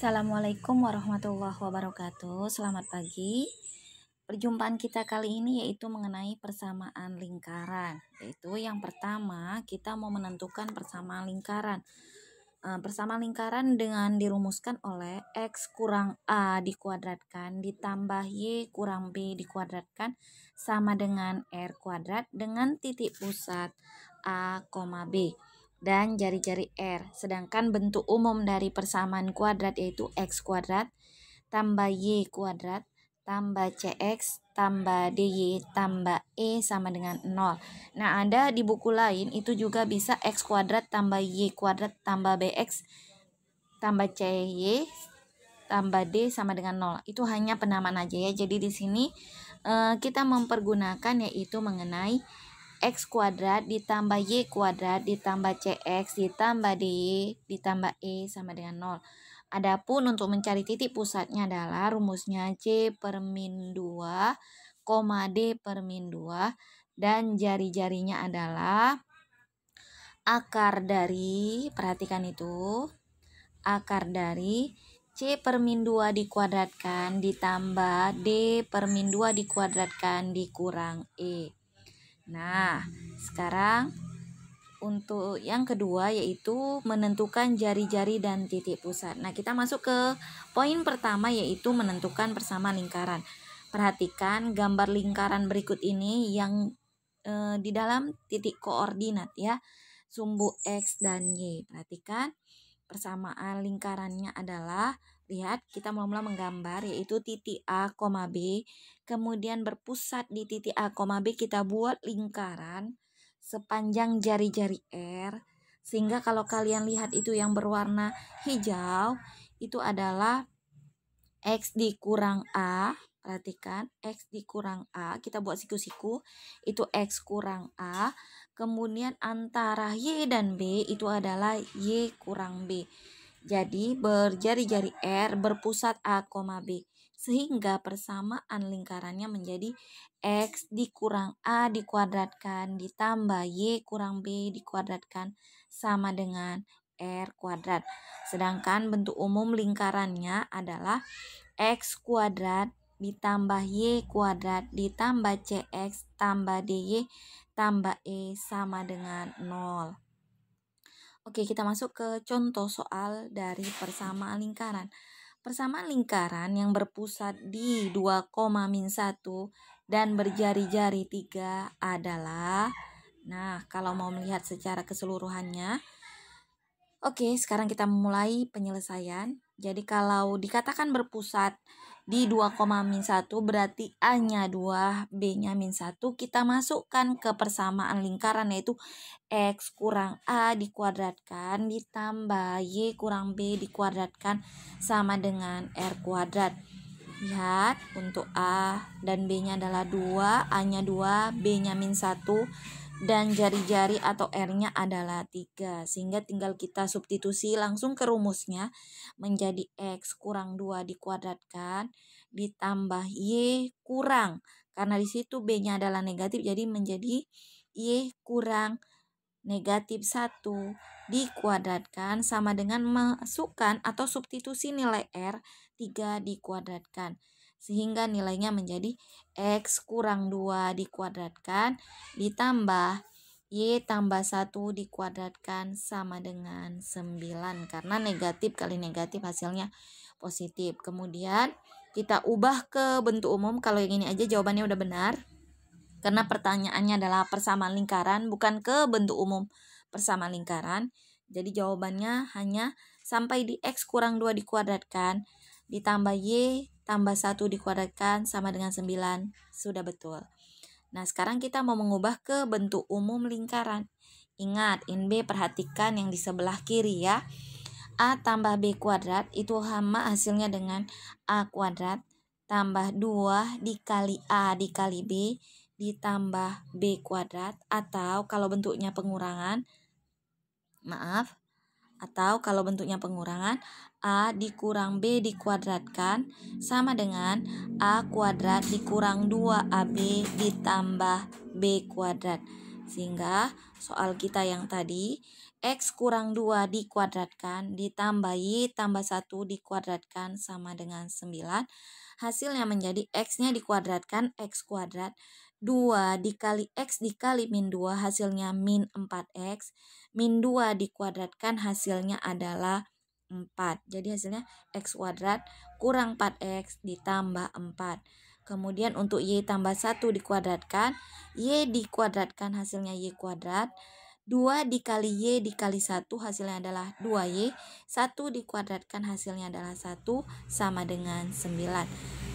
Assalamualaikum warahmatullahi wabarakatuh. Selamat pagi. Perjumpaan kita kali ini yaitu mengenai persamaan lingkaran. Yaitu yang pertama, kita mau menentukan persamaan lingkaran. Persamaan lingkaran dengan dirumuskan oleh X kurang A dikuadratkan ditambah Y kurang B dikuadratkan sama dengan R kuadrat dengan titik pusat A, B dan jari-jari R. Sedangkan bentuk umum dari persamaan kuadrat yaitu X kuadrat tambah Y kuadrat tambah CX tambah DY tambah E sama dengan 0. Nah, ada di buku lain itu juga bisa X kuadrat tambah Y kuadrat tambah BX tambah CY tambah D sama dengan 0. Itu hanya penamaan aja ya. Jadi di sini kita mempergunakan yaitu mengenai X kuadrat ditambah Y kuadrat ditambah CX ditambah DY ditambah E sama dengan 0. Adapun untuk mencari titik pusatnya adalah rumusnya C per min 2, D per min 2 dan jari-jarinya adalah akar dari, perhatikan itu, akar dari C per min 2 dikuadratkan ditambah D per min 2 dikuadratkan dikurang E. Nah, sekarang untuk yang kedua yaitu menentukan jari-jari dan titik pusat. Nah, kita masuk ke poin pertama yaitu menentukan persamaan lingkaran. Perhatikan gambar lingkaran berikut ini yang di dalam titik koordinat ya, sumbu X dan Y. Perhatikan persamaan lingkarannya adalah, lihat kita mula-mula menggambar yaitu titik A, B, kemudian berpusat di titik A, B kita buat lingkaran sepanjang jari-jari R, sehingga kalau kalian lihat itu yang berwarna hijau itu adalah X dikurang A. Perhatikan X dikurang A, kita buat siku-siku itu X kurang A, kemudian antara Y dan B itu adalah Y kurang B. Jadi berjari-jari R berpusat A, B, sehingga persamaan lingkarannya menjadi X dikurang A dikuadratkan ditambah Y kurang B dikuadratkan sama dengan R kuadrat. Sedangkan bentuk umum lingkarannya adalah X kuadrat ditambah Y kuadrat ditambah CX tambah DY tambah E sama dengan 0. Oke, kita masuk ke contoh soal dari persamaan lingkaran. Persamaan lingkaran yang berpusat di 2, min 1 dan berjari-jari 3 adalah, nah kalau mau melihat secara keseluruhannya, oke, sekarang kita mulai penyelesaian. Jadi kalau dikatakan berpusat di 2, min 1 berarti A-nya 2, B-nya min 1. Kita masukkan ke persamaan lingkaran yaitu X kurang A dikuadratkan ditambah Y kurang B dikuadratkan sama dengan R kuadrat. Lihat untuk A dan B-nya adalah 2, A-nya 2, B-nya min 1. Dan jari-jari atau R-nya adalah 3. Sehingga tinggal kita substitusi langsung ke rumusnya menjadi X kurang 2 dikuadratkan ditambah Y kurang. Karena di situ B-nya adalah negatif jadi menjadi Y kurang negatif 1 dikuadratkan sama dengan masukkan atau substitusi nilai R 3 dikuadratkan. Sehingga nilainya menjadi X kurang 2 dikuadratkan ditambah Y tambah 1 dikuadratkan sama dengan 9. Karena negatif kali negatif hasilnya positif. Kemudian kita ubah ke bentuk umum. Kalau yang ini aja jawabannya udah benar. Karena pertanyaannya adalah persamaan lingkaran, bukan ke bentuk umum persamaan lingkaran. Jadi jawabannya hanya sampai di X kurang 2 dikuadratkan ditambah Y tambah 1 dikuadratkan sama dengan 9. Sudah betul. Nah, sekarang kita mau mengubah ke bentuk umum lingkaran. Ingat, in B perhatikan yang di sebelah kiri ya. A tambah B kuadrat itu sama hasilnya dengan A kuadrat tambah 2 dikali A dikali B ditambah B kuadrat, atau kalau bentuknya pengurangan, A dikurang B dikuadratkan sama dengan A kuadrat dikurang 2AB ditambah B kuadrat. Sehingga soal kita yang tadi X kurang 2 dikuadratkan ditambah Y tambah 1 dikuadratkan sama dengan 9. Hasilnya menjadi X-nya dikuadratkan, X kuadrat. 2 dikali X dikali min 2 hasilnya min 4X. Min 2 dikuadratkan hasilnya adalah 4. Jadi hasilnya X kuadrat kurang 4X ditambah 4. Kemudian untuk Y tambah 1 dikuadratkan, Y dikuadratkan hasilnya Y kuadrat. 2 dikali Y dikali 1 hasilnya adalah 2Y. 1 dikuadratkan hasilnya adalah 1 sama dengan 9.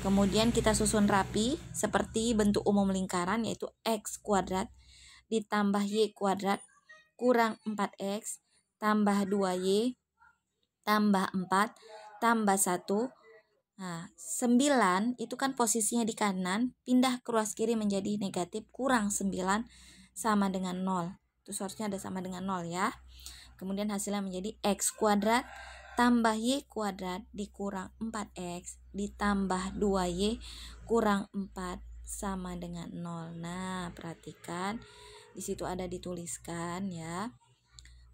Kemudian kita susun rapi seperti bentuk umum lingkaran, yaitu X kuadrat ditambah Y kuadrat kurang 4X tambah 2Y tambah 4 tambah 1. Nah, 9 itu kan posisinya di kanan, pindah ke ruas kiri menjadi negatif, kurang 9 sama dengan 0. Itu seharusnya ada sama dengan 0 ya. Kemudian hasilnya menjadi X kuadrat tambah Y kuadrat dikurang 4X ditambah 2Y kurang 4 sama dengan 0. Nah, perhatikan di situ ada dituliskan ya.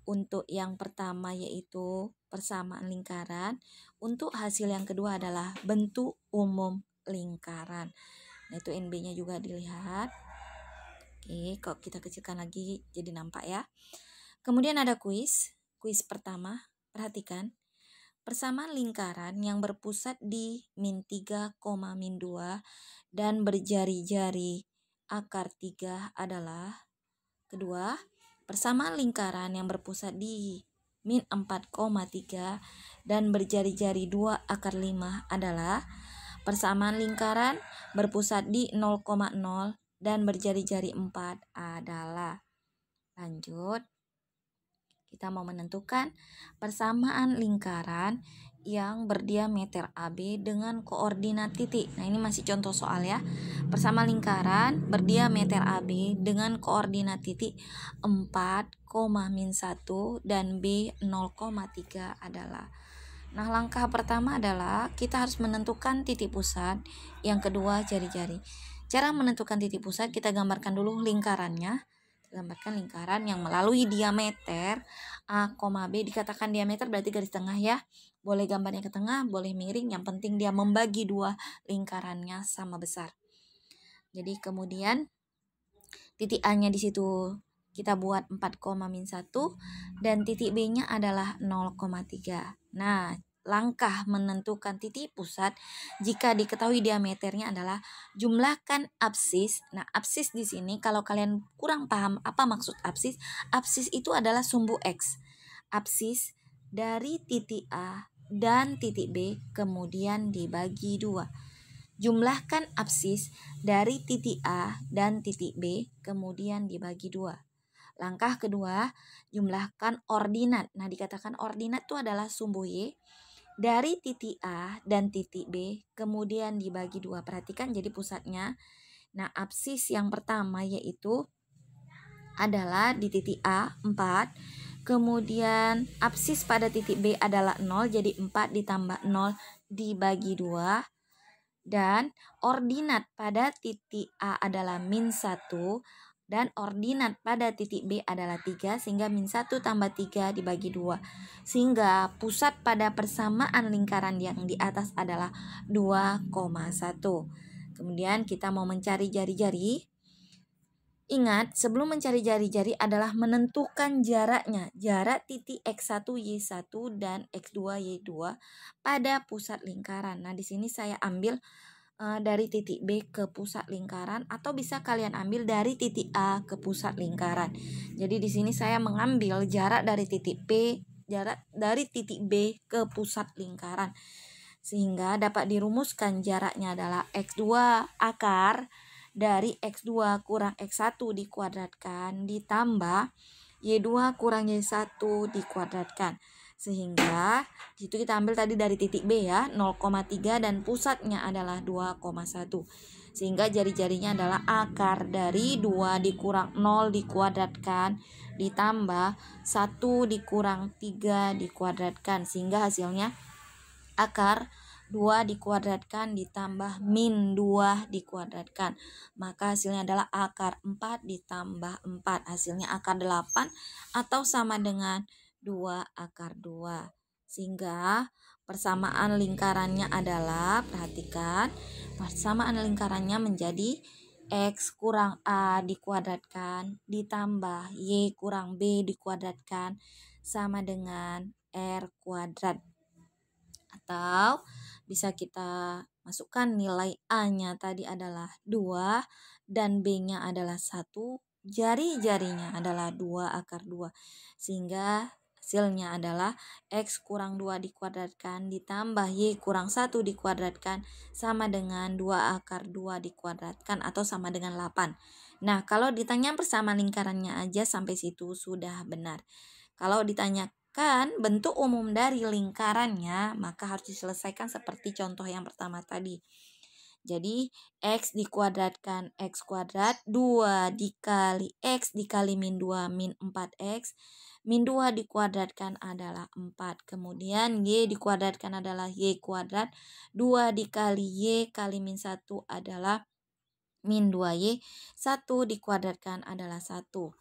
Untuk yang pertama yaitu persamaan lingkaran. Untuk hasil yang kedua adalah bentuk umum lingkaran. Nah, itu NB-nya juga dilihat. Oke, kalau kita kecilkan lagi jadi nampak ya. Kemudian ada kuis. Kuis pertama, perhatikan. Persamaan lingkaran yang berpusat di min 3, min 2 dan berjari-jari akar 3 adalah kedua. Persamaan lingkaran yang berpusat di min 4,3 dan berjari-jari 2 akar 5 adalah persamaan lingkaran berpusat di 0,0 dan berjari-jari 4 adalah. Lanjut, kita mau menentukan persamaan lingkaran yang berdiameter AB dengan koordinat titik. Nah, ini masih contoh soal ya. Persamaan lingkaran berdiameter AB dengan koordinat titik 4, min 1 dan B 0,3 adalah. Nah, langkah pertama adalah kita harus menentukan titik pusat, yang kedua jari-jari. Cara menentukan titik pusat, kita gambarkan dulu lingkarannya. Gambarkan lingkaran yang melalui diameter A, B. Dikatakan diameter berarti garis tengah ya. Boleh gambarnya ke tengah, boleh miring. Yang penting dia membagi dua lingkarannya sama besar. Jadi kemudian titik A-nya di situ kita buat 4, min 1 dan titik B-nya adalah 0,3. Nah, langkah menentukan titik pusat jika diketahui diameternya adalah jumlahkan absis. Nah, absis di sini kalau kalian kurang paham apa maksud absis, absis itu adalah sumbu X. Absis dari titik A dan titik B kemudian dibagi 2. Jumlahkan absis dari titik A dan titik B kemudian dibagi 2. Langkah kedua, jumlahkan ordinat. Nah, dikatakan ordinat itu adalah sumbu Y dari titik A dan titik B kemudian dibagi 2. Perhatikan jadi pusatnya. Nah, absis yang pertama yaitu adalah di titik A 4. Kemudian absis pada titik B adalah 0, jadi 4 ditambah 0 dibagi 2. Dan ordinat pada titik A adalah min 1 dan ordinat pada titik B adalah 3, sehingga min 1 tambah 3 dibagi 2. Sehingga pusat pada persamaan lingkaran yang di atas adalah 2,1. Kemudian kita mau mencari jari-jari. Ingat, sebelum mencari jari-jari adalah menentukan jaraknya. Jarak titik X1, Y1 dan X2, Y2 pada pusat lingkaran. Nah, di sini saya ambil dari titik B ke pusat lingkaran, atau bisa kalian ambil dari titik A ke pusat lingkaran. Jadi di sini saya mengambil jarak dari titik B, jarak dari titik B ke pusat lingkaran. Sehingga dapat dirumuskan jaraknya adalah X2 akar dari X2 kurang X1 dikuadratkan ditambah Y2 kurang Y1 dikuadratkan. Sehingga itu kita ambil tadi dari titik B ya, 0,3 dan pusatnya adalah 2,1. Sehingga jari-jarinya adalah akar dari 2 dikurang 0 dikuadratkan ditambah 1 dikurang 3 dikuadratkan. Sehingga hasilnya akar 2 dikuadratkan ditambah min 2 dikuadratkan. Maka hasilnya adalah akar 4 ditambah 4. Hasilnya akar 8 atau sama dengan 2 akar 2. Sehingga persamaan lingkarannya adalah, perhatikan, persamaan lingkarannya menjadi X kurang A dikuadratkan ditambah Y kurang B dikuadratkan sama dengan R kuadrat. Atau bisa kita masukkan nilai A-nya tadi adalah 2 dan B-nya adalah 1, jari-jarinya adalah 2 akar 2. Sehingga hasilnya adalah X kurang 2 dikuadratkan ditambah Y kurang 1 dikuadratkan sama dengan 2 akar 2 dikuadratkan atau sama dengan 8. Nah, kalau ditanya persamaan lingkarannya aja sampai situ sudah benar. Kalau ditanyakan bentuk umum dari lingkarannya, maka harus diselesaikan seperti contoh yang pertama tadi. Jadi, X dikuadratkan X kuadrat, 2 dikali X dikali min 2, min 4X. Min 2 dikuadratkan adalah 4. Kemudian, Y dikuadratkan adalah Y kuadrat. 2 dikali Y kali min 1 adalah min 2Y. 1 dikuadratkan adalah 1.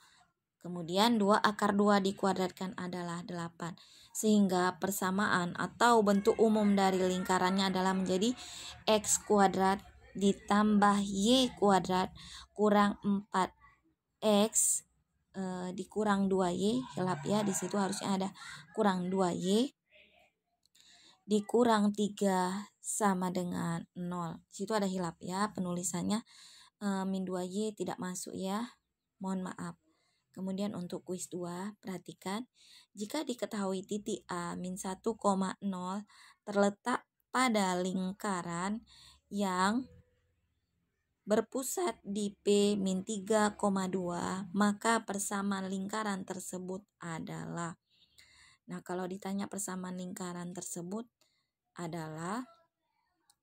Kemudian 2 akar 2 dikuadratkan adalah 8. Sehingga persamaan atau bentuk umum dari lingkarannya adalah menjadi X kuadrat ditambah Y kuadrat kurang 4X dikurang 2Y. Hilap ya, di situ harusnya ada kurang 2Y dikurang 3 sama dengan 0. Di situ ada hilap ya, penulisannya min 2Y tidak masuk ya. Mohon maaf. Kemudian untuk kuis 2, perhatikan, jika diketahui titik A min 1,0 terletak pada lingkaran yang berpusat di P min 3,2, maka persamaan lingkaran tersebut adalah. Nah, kalau ditanya persamaan lingkaran tersebut adalah,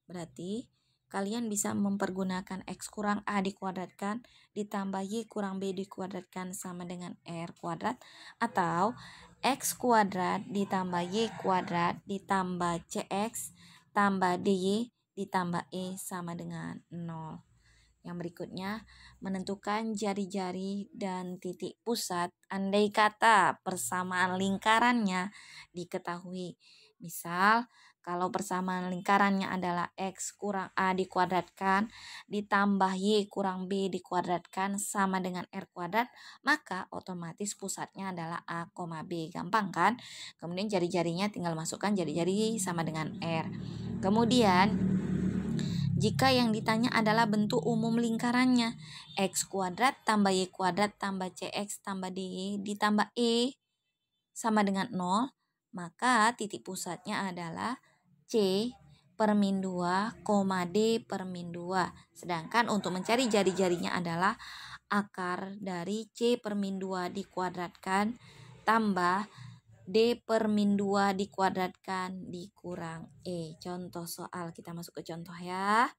berarti kalian bisa mempergunakan X kurang A dikuadratkan ditambah Y kurang B dikuadratkan sama dengan R kuadrat, atau X kuadrat ditambah Y kuadrat ditambah CX tambah DY ditambah E sama dengan 0. Yang berikutnya, menentukan jari-jari dan titik pusat andai kata persamaan lingkarannya diketahui. Misal, kalau persamaan lingkarannya adalah X kurang A dikuadratkan ditambah Y kurang B dikuadratkan sama dengan R kuadrat, maka otomatis pusatnya adalah A, B. Gampang kan? Kemudian jari-jarinya tinggal masukkan jari-jari sama dengan R. Kemudian, jika yang ditanya adalah bentuk umum lingkarannya, X kuadrat tambah Y kuadrat tambah CX tambah DY ditambah E sama dengan 0, maka titik pusatnya adalah C per min 2, D per min 2. Sedangkan untuk mencari jari-jarinya adalah akar dari C per min 2 dikuadratkan tambah D per min 2 dikuadratkan dikurang E. Contoh soal, kita masuk ke contoh ya.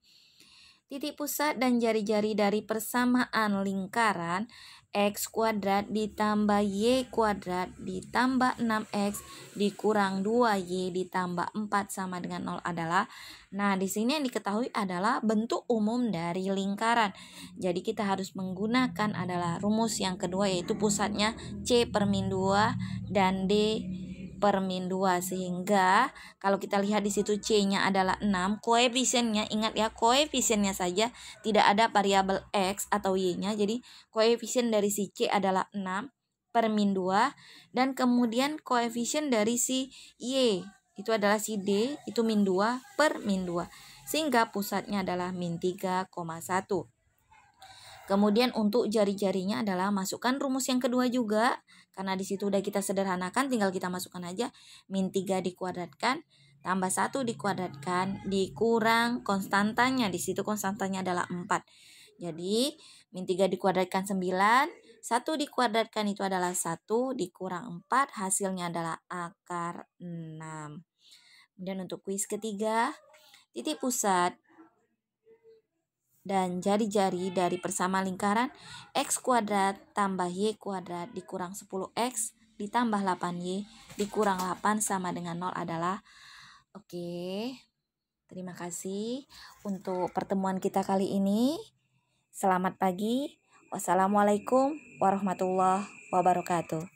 Titik pusat dan jari-jari dari persamaan lingkaran X kuadrat ditambah Y kuadrat ditambah 6X dikurang 2Y ditambah 4 sama dengan 0 adalah. Nah, di sini yang diketahui adalah bentuk umum dari lingkaran. Jadi kita harus menggunakan adalah rumus yang kedua, yaitu pusatnya C per min 2 dan D per min 2, sehingga kalau kita lihat di situ C-nya adalah 6, koefisiennya, ingat ya, koefisiennya saja, tidak ada variabel X atau Y-nya, jadi koefisien dari si C adalah 6 per min 2, dan kemudian koefisien dari si Y itu adalah si D, itu min 2 per min 2, sehingga pusatnya adalah min 3,1. Kemudian untuk jari-jarinya adalah masukkan rumus yang kedua juga. Karena di situ udah kita sederhanakan, tinggal kita masukkan aja min 3 dikuadratkan tambah 1 dikuadratkan dikurang konstantanya. Di situ konstantanya adalah 4. Jadi min 3 dikuadratkan 9, 1 dikuadratkan itu adalah 1 dikurang 4, hasilnya adalah akar 6. Kemudian untuk kuis ketiga, titik pusat dan jari-jari dari persamaan lingkaran X kuadrat tambah Y kuadrat dikurang 10X ditambah 8Y dikurang 8 sama dengan 0 adalah. Oke. Terima kasih untuk pertemuan kita kali ini. Selamat pagi. Wassalamualaikum warahmatullahi wabarakatuh.